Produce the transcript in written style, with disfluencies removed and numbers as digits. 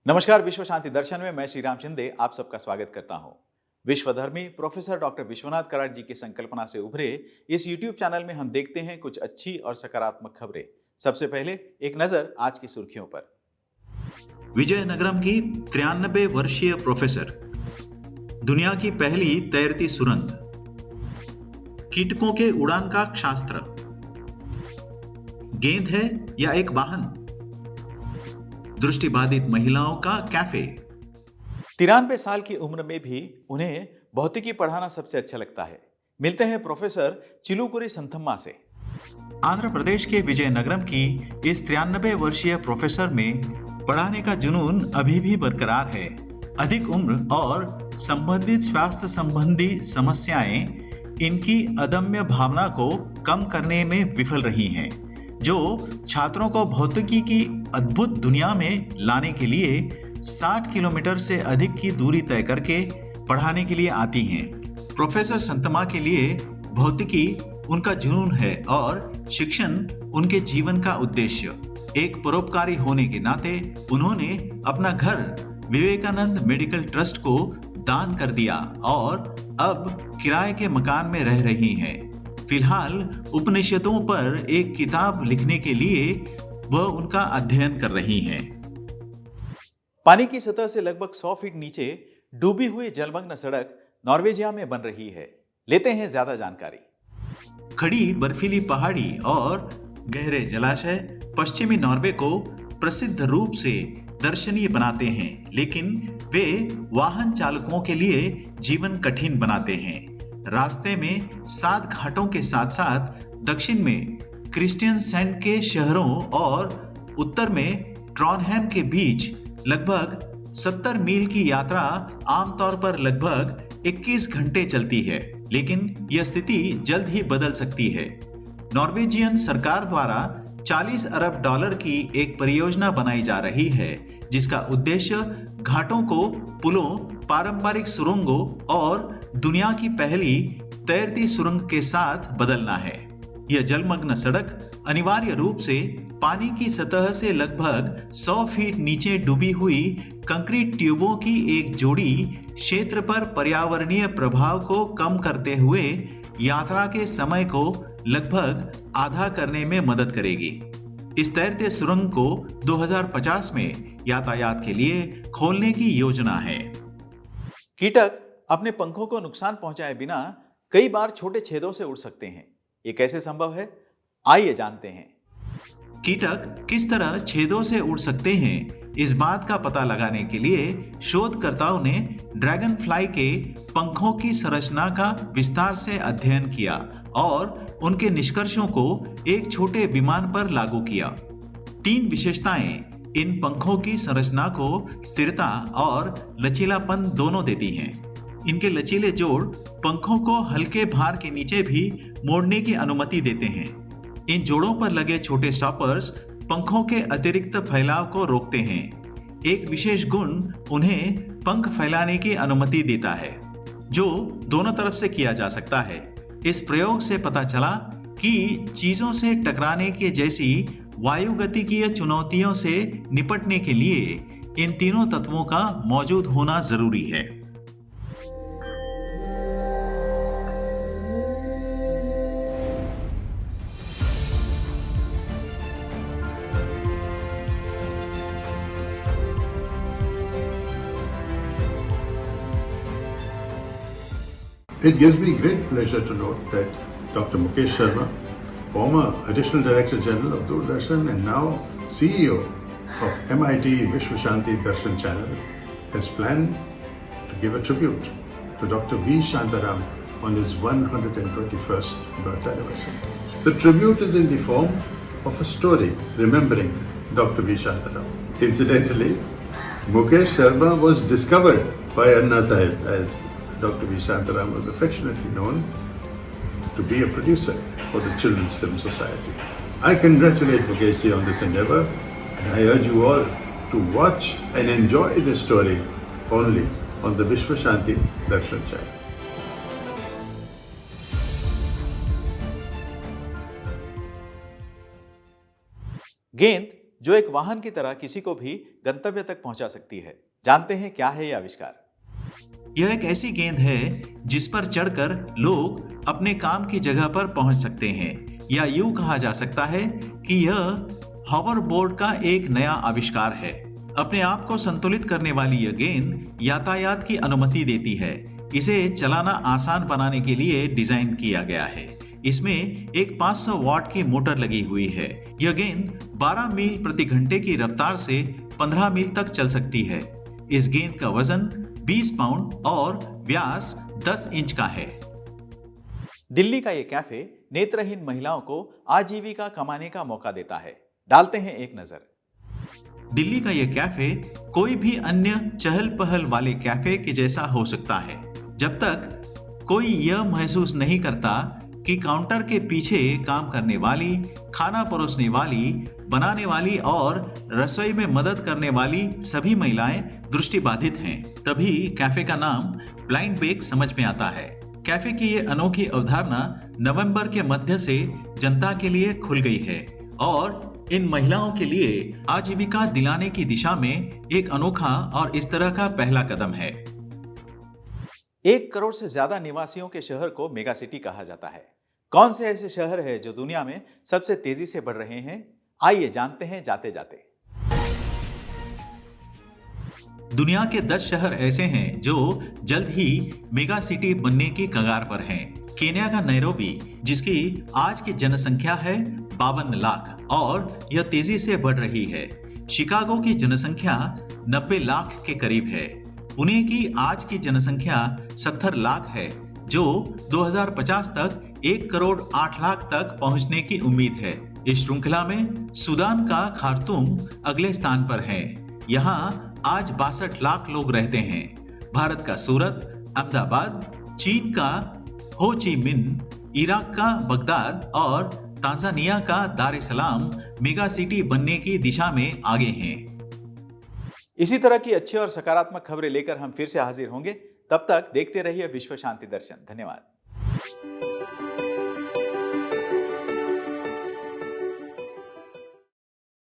नमस्कार। विश्व शांति दर्शन में मैं श्री राम शिंदे आप सबका स्वागत करता हूं। विश्वधर्मी प्रोफेसर डॉक्टर विश्वनाथ कराड जी की संकल्पना से उभरे इस YouTube चैनल में हम देखते हैं कुछ अच्छी और सकारात्मक खबरें। सबसे पहले एक नजर आज की सुर्खियों पर। विजयनगरम की 93 वर्षीय प्रोफेसर, दुनिया की पहली तैरती सुरंग, कीटकों के उड़ान का शास्त्र, गेंद है या एक वाहन, दृष्टिबाधित महिलाओं का कैफे। 93 साल की उम्र में भी उन्हें भौतिकी पढ़ाना सबसे अच्छा लगता है। मिलते हैं प्रोफेसर चिलुकुरी संथम्मा से। आंध्र प्रदेश के विजयनगरम की इस 93 वर्षीय प्रोफेसर में पढ़ाने का जुनून अभी भी बरकरार है। अधिक उम्र और संबंधित स्वास्थ्य संबंधी समस्याएं इनकी अदम्य भावना को कम करने में विफल रही हैं, जो छात्रों को भौतिकी की अद्भुत दुनिया में लाने के लिए 60 किलोमीटर से अधिक की दूरी तय करके पढ़ाने के लिए आती हैं। प्रोफेसर संतमा के लिए भौतिकी उनका जुनून है और शिक्षण उनके जीवन का उद्देश्य। एक परोपकारी होने के नाते उन्होंने अपना घर विवेकानंद मेडिकल ट्रस्ट को दान कर दिया और अब किराए के मकान में रह रही हैं। फिलहाल उपनिषदों पर एक किताब लिखने के लिए वह उनका अध्ययन कर रही हैं। पानी की सतह से लगभग 100 फीट नीचे डूबी हुई जलमग्न सड़क नॉर्वेजिया में बन रही है। लेते हैं ज्यादा जानकारी। खड़ी बर्फीली पहाड़ी और गहरे जलाशय पश्चिमी नॉर्वे को प्रसिद्ध रूप से दर्शनीय बनाते हैं, लेकिन वे वाहन चालकों के लिए जीवन कठिन बनाते हैं। रास्ते में 7 घाटों के साथ साथ दक्षिण में क्रिस्टियनसेंड के शहरों और उत्तर में ट्रॉनहेम के बीच लगभग 70 मील की यात्रा आमतौर पर लगभग 21 घंटे चलती है, लेकिन यह स्थिति जल्द ही बदल सकती है। नॉर्वेजियन सरकार द्वारा 40 अरब डॉलर की एक परियोजना बनाई जा रही है, जिसका उद्देश्य घाटों को पुलों, पारंपरिक सुरंगों और दुनिया की पहली तैरती सुरंग के साथ बदलना है। यह जलमग्न सड़क अनिवार्य रूप से पानी की सतह से लगभग 100 फीट नीचे डूबी हुई कंक्रीट ट्यूबों की एक जोड़ी क्षेत्र पर पर्यावरणीय प्रभाव को कम करते हुए यात्रा के समय को लगभग आधा करने में मदद करेगी। इस तैरते सुरंग को 2050 में यातायात के लिए खोलने की योजना है। कीटक अपने पंखों को नुकसान पहुंचाए बिना कई बार छोटे छेदों से उड़ सकते हैं। ये कैसे संभव है, आइए जानते हैं। कीटक किस तरह छेदों से उड़ सकते हैं, इस बात का पता लगाने के लिए शोधकर्ताओं ने ड्रैगन फ्लाई के पंखों की संरचना का विस्तार से अध्ययन किया और उनके निष्कर्षों को एक छोटे विमान पर लागू किया। 3 विशेषताएं इन पंखों की संरचना को स्थिरता और लचीलापन दोनों देती हैं। इनके लचीले जोड़ पंखों को हल्के भार के नीचे भी मोड़ने की अनुमति देते हैं। इन जोड़ों पर लगे छोटे स्टॉपर्स पंखों के अतिरिक्त फैलाव को रोकते हैं। एक विशेष गुण उन्हें पंख फैलाने की अनुमति देता है, जो दोनों तरफ से किया जा सकता है। इस प्रयोग से पता चला कि चीजों से टकराने के जैसी वायुगतिकीय चुनौतियों से निपटने के लिए इन तीनों तत्वों का मौजूद होना जरूरी है। It gives me great pleasure to note that Dr. Mukesh Sharma, former Additional Director General of Doordarshan and now CEO of MIT Vishwa Shanti Darshan Channel, has planned to give a tribute to Dr. V. Shantaram on his 121st birth anniversary. The tribute is in the form of a story remembering Dr. V. Shantaram. Incidentally, Mukesh Sharma was discovered by Anna Sahib, as Dr. V. Shantaram was affectionately known to be a producer for the Children's Film Society. I congratulate Mukesh ji on this endeavor, and I urge you all to watch and enjoy this story only on the Vishwa Shanti Darshan channel. गेंद जो एक वाहन की तरह किसी को भी गंतव्य तक पहुंचा सकती है। जानते हैं क्या है यह आविष्कार? यह एक ऐसी गेंद है जिस पर चढ़कर लोग अपने काम की जगह पर पहुंच सकते हैं, या यूं कहा जा सकता है कि यह हॉवरबोर्ड का एक नया आविष्कार है। अपने आप को संतुलित करने वाली यह गेंद यातायात की अनुमति देती है। इसे चलाना आसान बनाने के लिए डिजाइन किया गया है। इसमें एक 500 वाट की मोटर लगी हुई है। यह गेंद 12 मील प्रति घंटे की रफ्तार से 15 मील तक चल सकती है। इस गेंद का वजन 20 पाउंड और व्यास 10 इंच का है। दिल्ली का यह कैफे नेत्रहीन महिलाओं को आजीविका कमाने का मौका देता है। डालते हैं एक नजर। दिल्ली का यह कैफे कोई भी अन्य चहल पहल वाले कैफे के जैसा हो सकता है, जब तक कोई यह महसूस नहीं करता कि काउंटर के पीछे काम करने वाली, खाना परोसने वाली, बनाने वाली और रसोई में मदद करने वाली सभी महिलाएं दृष्टिबाधित हैं। तभी कैफे का नाम ब्लाइंड बेक समझ में आता है। कैफे की ये अनोखी अवधारणा नवंबर के मध्य से जनता के लिए खुल गई है और इन महिलाओं के लिए आजीविका दिलाने की दिशा में एक अनोखा और इस तरह का पहला कदम है। 1 करोड़ से ज्यादा निवासियों के शहर को मेगा सिटी कहा जाता है। कौन से ऐसे शहर हैं जो दुनिया में सबसे तेजी से बढ़ रहे हैं? आइए जानते हैं जाते जाते। दुनिया के 10 शहर ऐसे हैं जो जल्द ही मेगा सिटी बनने की कगार पर हैं। केन्या का नैरोबी, जिसकी आज की जनसंख्या है 52 लाख और यह तेजी से बढ़ रही है। शिकागो की जनसंख्या 90 लाख के करीब है। पुणे की आज की जनसंख्या 70 लाख है, जो 2050 तक 1 करोड़ 8 लाख तक पहुंचने की उम्मीद है। इस श्रृंखला में सूडान का खार्तूम अगले स्थान पर है। यहाँ आज 62 लाख लोग रहते हैं। भारत का सूरत, अहमदाबाद, चीन का हो ची मिन्ह, इराक का बगदाद और तांजानिया का दार एस सलाम मेगा सिटी बनने की दिशा में आगे हैं। इसी तरह की अच्छी और सकारात्मक खबरें लेकर हम फिर से हाजिर होंगे। तब तक देखते रहिए विश्व शांति दर्शन। धन्यवाद।